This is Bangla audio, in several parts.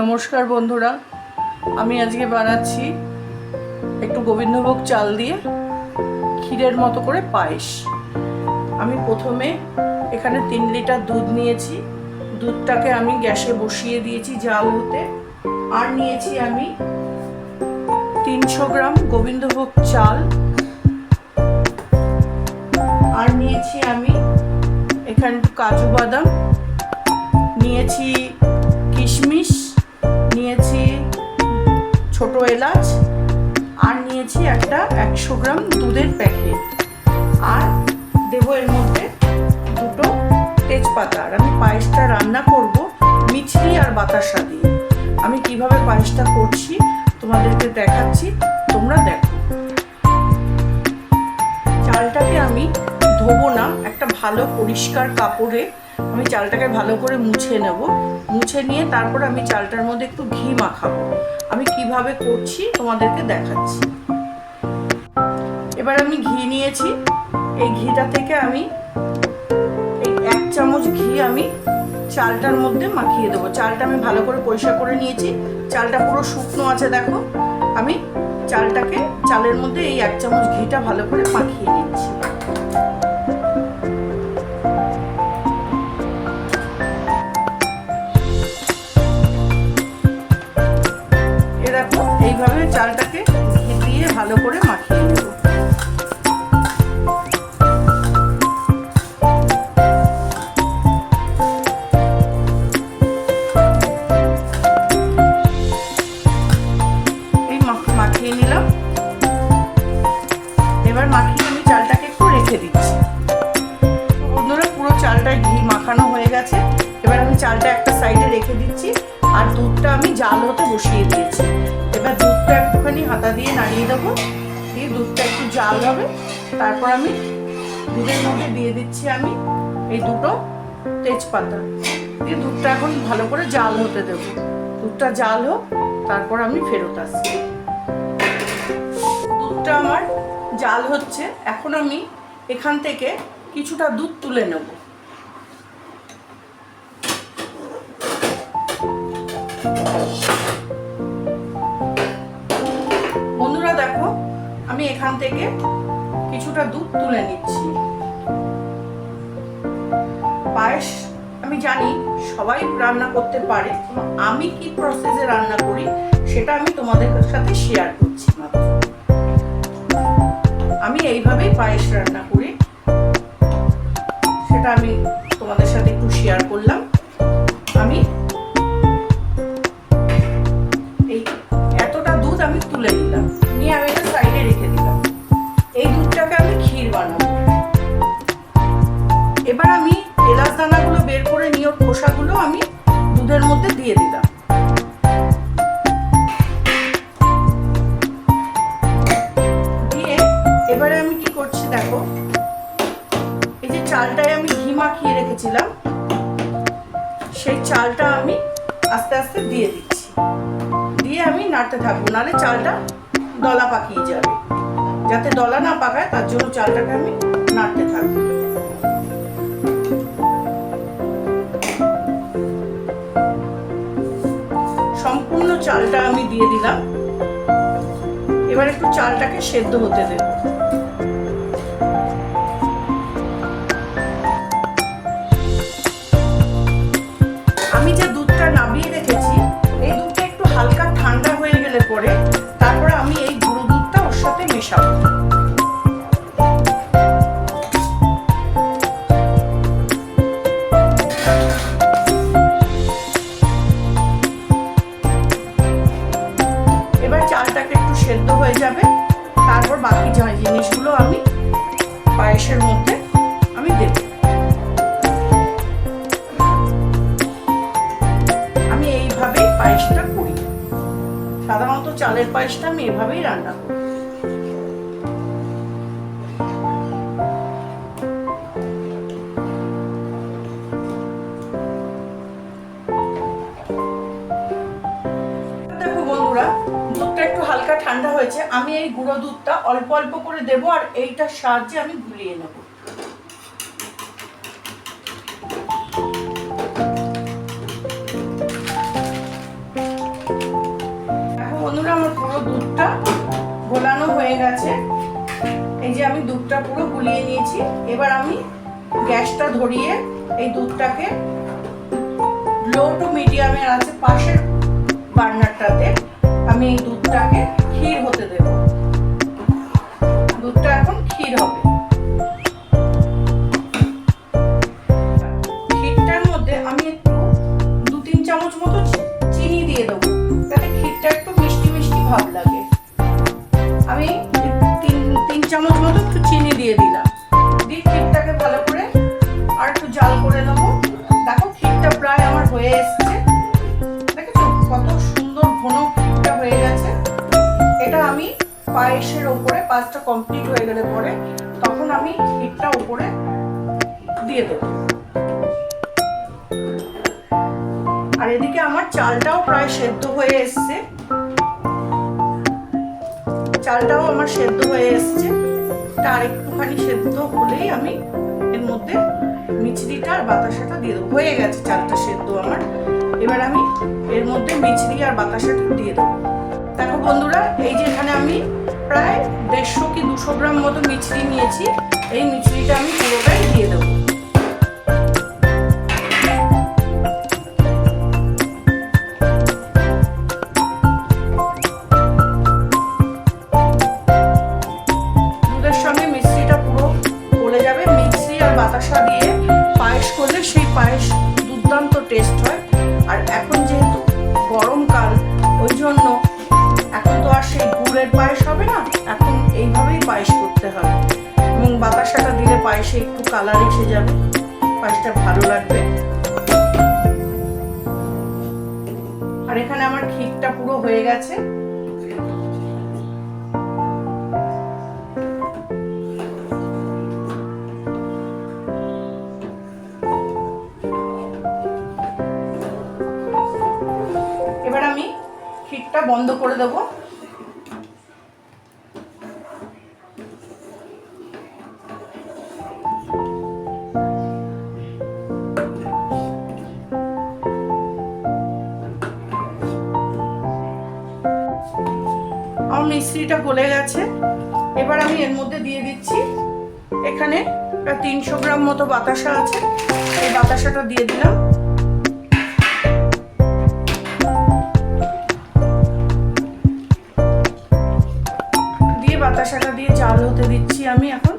নমস্কার বন্ধুরা, আমি আজকে বানাচ্ছি একটু গোবিন্দভোগ চাল দিয়ে ক্ষীরের মতো করে পায়েস। আমি প্রথমে এখানে 3 লিটার দুধ নিয়েছি। দুধটাকে আমি গ্যাসে বসিয়ে দিয়েছি জাল হতে। আর নিয়েছি আমি 300 গ্রাম গোবিন্দভোগ চাল। আর নিয়েছি আমি এখানে কাজু বাদাম নিয়েছি, কিশমিশ নিয়েছি, ছোট এলাচ, আর নিয়েছি একটা 100 গ্রাম দুধের প্যাকেট। আর দেবো এর মধ্যে 2টো তেজপাতা। আর আমি পায়েসটা রান্না করব মিছরি আর বাতাসা দিয়ে। আমি কিভাবে পায়েসটা করছি তোমাদেরকে দেখাচ্ছি, তোমরা দেখো। চালটাকে আমি ধোবো না, একটা ভালো পরিষ্কার কাপড়ে আমি চালটাকে ভালো করে মুছে নেব। মুছে নিয়ে তারপর আমি চালটার মধ্যে একটু ঘি মাখাবো। আমি কিভাবে করছি তোমাদেরকে দেখাচ্ছি। এবার আমি ঘি নিয়েছি। এই ঘিটা থেকে আমি এই 1 চামচ ঘি আমি চালটার মধ্যে মাখিয়ে দেবো। চালটা আমি ভালো করে পরিষ্কার করে নিয়েছি। চালটা পুরো শুকনো আছে, দেখো। আমি চালের মধ্যে এই 1 চামচ ঘিটা ভালো করে মাখিয়ে নিচ্ছি। এইভাবে চালটাকে ঘি দিয়ে ভালো করে মাখিয়ে নেব। এই মাখিয়ে নিলাম। এবার মাখিয়ে আমি চালটাকে একটু রেখে দিচ্ছি। বন্ধুরা, পুরো চালটায় ঘি মাখানো হয়ে গেছে। এবার আমি চালটা একটা সাইডে রেখে দিচ্ছি। আর দুধটা আমি জাল হতে বসিয়ে দিয়েছি। এবার দুধটা একটুখানি হাতা দিয়ে নাড়িয়ে দেবো। দিয়ে দুধটা একটু জাল হবে। তারপর আমি দুধের মধ্যে দিয়ে দিচ্ছি আমি এই 2টো তেজপাতা। দিয়ে দুধটা এখন ভালো করে জাল হতে দেবো। দুধটা জাল হোক, তারপর আমি ফেরত আসছি। দুধটা আমার জাল হচ্ছে। এখন আমি এখান থেকে কিছুটা দুধ তুলে নেব। বন্ধুরা দেখো, আমি এখান থেকে কিছুটা দুধ তুলে নিচ্ছি। পায়েস আমি জানি সবাই রান্না করতে পারে, আমি কি প্রসেসে রান্না করি সেটা আমি তোমাদের সাথে শেয়ার করছি। আমি এইভাবেই পায়েস রান্না করি, সেটা আমি তোমাদের সাথে একটু শেয়ার করলাম। আমি এতটা দুধ আমি তুলে নিলাম, নিয়ে আমি এটা সাইডে রেখে দিলাম। এই দুধটাকে আমি ক্ষীর বানাবো। এবার আমি এলাচ দানাগুলো বের করে নিয়ে ওর খোসাগুলো আমি দুধের মধ্যে দিয়ে দিলাম। দিয়ে এবারে আমি কি করছি দেখো, এই যে চালটায় আমি ঘি মাখিয়ে রেখেছিলাম, সেই চালটা আমি আস্তে আস্তে দিয়ে দিচ্ছি। দিয়ে আমি নাড়তে থাকবো, নাহলে চালটা দলা পাকিয়ে যাবে। যাতে দলা না পাকায় তার জন্য চালটাকে আমি নাড়তে থাকবো। সম্পূর্ণ চালটা আমি দিয়ে দিলাম। এবার একটু চালটাকে সেদ্ধ হতে দেব। আমি যে দুধটা নামিয়ে রেখেছি, এই দুধটা একটু হালকা ঠান্ডা হয়ে গেলে পরে তারপরে আমি এই গুঁড়ো দুধটা ওর সাথে মেশাবো। এবার চালটাকে একটু সেদ্ধ হয়ে যাবে, তারপর বাকি জিনিসগুলো আমি পায়েসের মধ্যে আমি দেব। আমি এইভাবেই পায়েসটা করি। সাধারণত চালের পায়েসটা আমি এভাবেই রান্না করি। দেখো বন্ধুরা, দুধটা একটু হালকা ঠান্ডা হয়েছে। আমি এই গুঁড়ো দুধটা অল্প অল্প করে দেবো, আর এইটার সাহায্যে আমি গুলিয়ে নেব। দুধটা গোলানো হয়ে গেছে। এই যে আমি দুধটা পুরো গুলিয়ে নিয়েছি। এবার আমি গ্যাসটা ধরিয়ে এই দুধটাকে লো টু মিডিয়ামের আছে পাশের বার্নারটাতে আমি এই দুধটাকে ক্ষীর হতে দেব। দুধটা এখন ক্ষীর হবে। ক্ষীরটার মধ্যে আমি একটু 2-3 চামচ মতো চিনি দিয়ে দেবো, যাতে ক্ষীরটা একটু মিষ্টি মিষ্টি ভাব লাগে। আমি 3 চামচ মতো একটু চিনি দিয়ে দিলাম। দিয়ে ক্ষীরটাকে ভালো করে আর একটু জাল করে নেবো। দেখো ক্ষীরটা প্রায় আমার হয়ে এসছে। দেখেছো কত সুন্দর ঘন ক্ষীরটা হয়ে গেছে। এটা আমি পায়েসের ওপরে, পায়েসটা কমপ্লিট হয়ে গেলে পরে তখন আমি ক্ষীরটা ওপরে দিয়ে দেবো। আর এদিকে আমার চালটাও প্রায় সেদ্ধ হয়ে এসছে। চালটাও আমার সেদ্ধ হয়ে এসছে। আর একটুখানি সেদ্ধ হলেই আমি এর মধ্যে মিছরিটা আর বাতাসাটা দিয়ে দেবো। হয়ে গেছে চালটা সেদ্ধ আমার। এবার আমি এর মধ্যে মিছরি আর বাতাসাটা দিয়ে দেবো। দেখো বন্ধুরা, এই যে এখানে আমি প্রায় 150 কি 200 গ্রাম মতো মিছরি নিয়েছি। এই মিছরিটা আমি পুরোটাই দিয়ে দেবো। দুধের সঙ্গে মিছরিটা পুরো গলে যাবে। মিছরি আর বাতাসা দিয়ে পায়েস করলে সেই পায়েস দুর্দান্ত টেস্ট হয়। আর এখন যেহেতু গরমকাল, ওই জন্য এখন তো আর সেই গুড়ের পায়েস হবে না, এখন এইভাবেই পায়েস করতে হবে। এবং বাতাসাটা দিলে পায়েসে একটু কালার এসে যাবে, পায়েসটা ভালো লাগবে। আর এখানে আমার ক্ষীরটা পুরো হয়ে গেছে। এবার আমি ক্ষীরটা বন্ধ করে দেবো। আমার মিশ্রিটা গলে গেছে। এবার আমি এর মধ্যে দিয়ে দিচ্ছি, এখানে 300 গ্রাম মতো বাতাসা আছে। এই বাতাসাটা দিয়ে দিলাম। দিয়ে বাতাসাটা দিয়ে জাল হতে দিচ্ছি আমি। এখন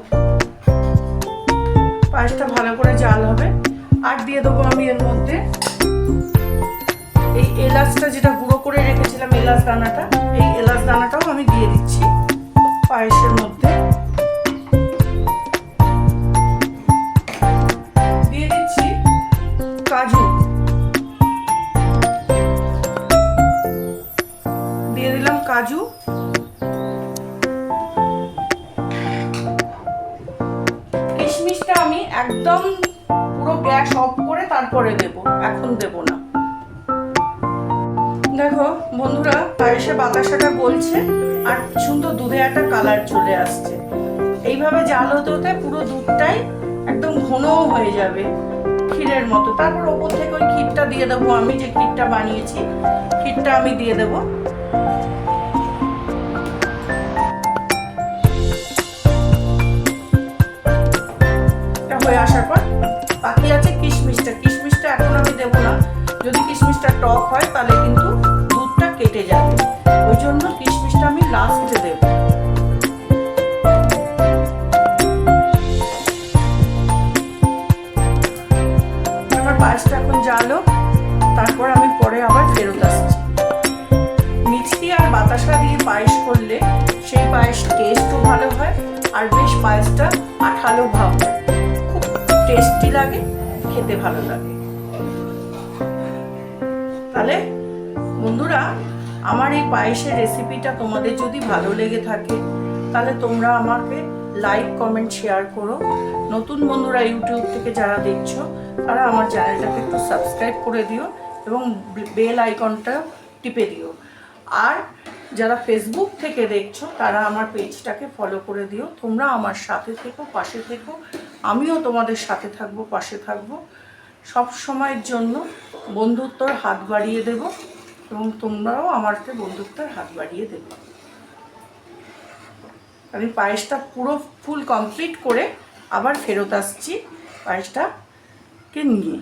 পায়েসটা ভালো করে জাল হবে। আর দিয়ে দেবো আমি এর মধ্যে এই এলাচটা, যেটা গুঁড়ো করে রেখেছিলাম এলাচ দানাটা, এই এলাচ দানাটাও আমি দিয়ে দিচ্ছি পায়েসের মধ্যে। দিয়ে দিচ্ছি কাজু, দিয়ে দিলাম কাজু। কিশমিশটা আমি একদম পুরো গ্যাস অফ করে তারপরে দেব, এখন দেব না। দেখো বন্ধুরা, পায়েসে বাতাসাটা গলছে আর সুন্দর দুধে একটা কালার চলে আসছে। এইভাবে জাল হতে হতে পুরো দুধটাই একদম ঘন হয়ে যাবে ক্ষীরের মতো। তারপর ওপর থেকে ওই ক্ষীরটা দিয়ে দেবো, আমি যে ক্ষীরটা বানিয়েছি ক্ষীরটা আমি দিয়ে দেবো। হয়ে আসার পর বাকি আছে কিশমিশটা। কিশমিশটা এখন আমি দেবো না, যদি কিশমিশটা টক হয় তাহলে কিন্তু দুধটা কেটে যাবে, ওই জন্য কিশমিশটা আমি লাস্টে দেব। আমার পায়েসটা এখন জালো, তারপর আমি পরে আবার ফেরত আসছি। মিছরি আর বাতাসা দিয়ে পায়েস করলে সেই পায়েস টেস্টও ভালো হয় আর বেশ পায়েসটা আঠালো ভাব হয়, খুব টেস্টি লাগে, খেতে ভালো লাগে। তাহলে বন্ধুরা, আমার এই পায়েসের রেসিপিটা তোমাদের যদি ভালো লেগে থাকে তাহলে তোমরা আমাকে লাইক, কমেন্ট, শেয়ার করো। নতুন বন্ধুরা ইউটিউব থেকে যারা দেখছো তারা আমার চ্যানেলটাকে একটু সাবস্ক্রাইব করে দিও এবং বেল আইকনটা টিপে দিও। আর যারা ফেসবুক থেকে দেখছো তারা আমার পেজটাকে ফলো করে দিও। তোমরা আমার সাথে থেকো, পাশে থেকো, আমিও তোমাদের সাথে থাকবো, পাশে থাকবো। সব সময়ের জন্য বন্ধুত্বর হাত বাড়িয়ে দেব এবং তোমরাও আমাকে বন্ধুত্বের হাত বাড়িয়ে দেবে। আমি পায়েসটা পুরো ফুল কমপ্লিট করে আবার ফেরত আসছি পায়েসটাকে নিয়ে।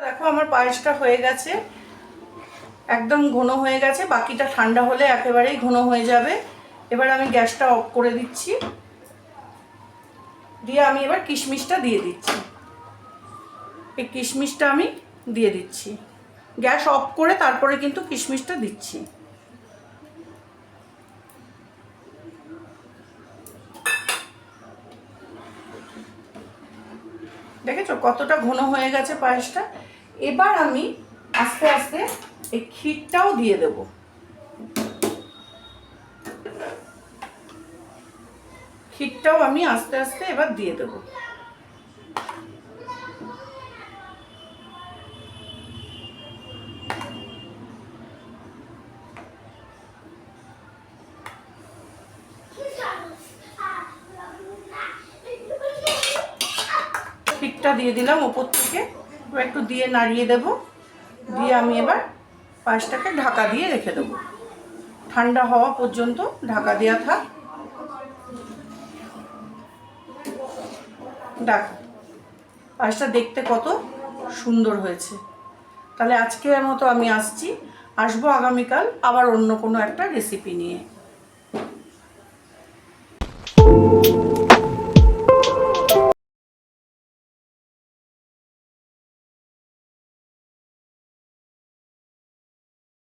দেখো আমার পায়েসটা হয়ে গেছে, একদম ঘন হয়ে গেছে, বাকিটা ঠান্ডা হলে একেবারেই ঘন হয়ে যাবে। এবার আমি গ্যাসটা অফ করে দিচ্ছি, দিয়ে আমি এবার কিশমিশটা দিয়ে দিচ্ছি। এই কিশমিশটা আমি দিয়ে দিচ্ছি, গ্যাস অফ করে তারপরে কিন্তু কিশমিশটা দিচ্ছি। দেখেছো কতটা ঘন হয়ে গেছে পায়েসটা। এবার আমি আস্তে আস্তে এই ক্ষীরটাও দিয়ে দেব। ক্ষীরটাও আমি আস্তে আস্তে এবার দিয়ে দেব। ক্ষীরটা দিয়ে দিলাম ওপর থেকে, এবার একটু দিয়ে নাড়িয়ে দেব, দিয়ে আমি এবার পায়েসটাকে ঢাকা দিয়ে রেখে দেবো, ঠান্ডা হওয়া পর্যন্ত ঢাকা দেওয়া থাক। দেখো পায়েসটা দেখতে কত সুন্দর হয়েছে। তাহলে আজকের মতো আমি আসবো আগামীকাল আবার অন্য কোনো একটা রেসিপি নিয়ে।